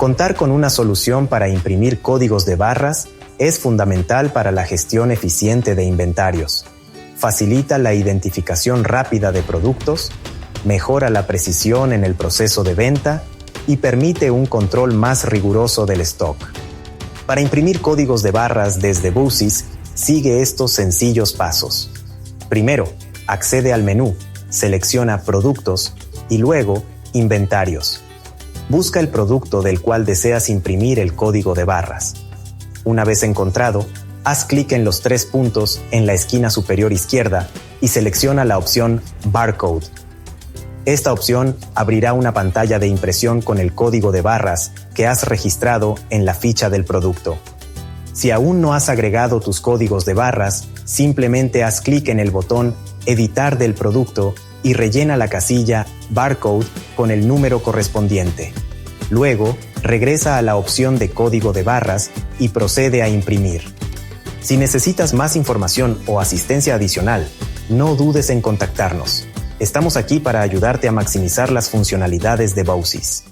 Contar con una solución para imprimir códigos de barras es fundamental para la gestión eficiente de inventarios. Facilita la identificación rápida de productos, mejora la precisión en el proceso de venta y permite un control más riguroso del stock. Para imprimir códigos de barras desde BUSYS, sigue estos sencillos pasos. Primero, accede al menú, selecciona Productos y luego Inventarios. Busca el producto del cual deseas imprimir el código de barras. Una vez encontrado, haz clic en los 3 puntos en la esquina superior izquierda y selecciona la opción Barcode. Esta opción abrirá una pantalla de impresión con el código de barras que has registrado en la ficha del producto. Si aún no has agregado tus códigos de barras, simplemente haz clic en el botón Editar del producto y rellena la casilla Barcode con el número correspondiente. Luego, regresa a la opción de código de barras y procede a imprimir. Si necesitas más información o asistencia adicional, no dudes en contactarnos. Estamos aquí para ayudarte a maximizar las funcionalidades de BUSYS.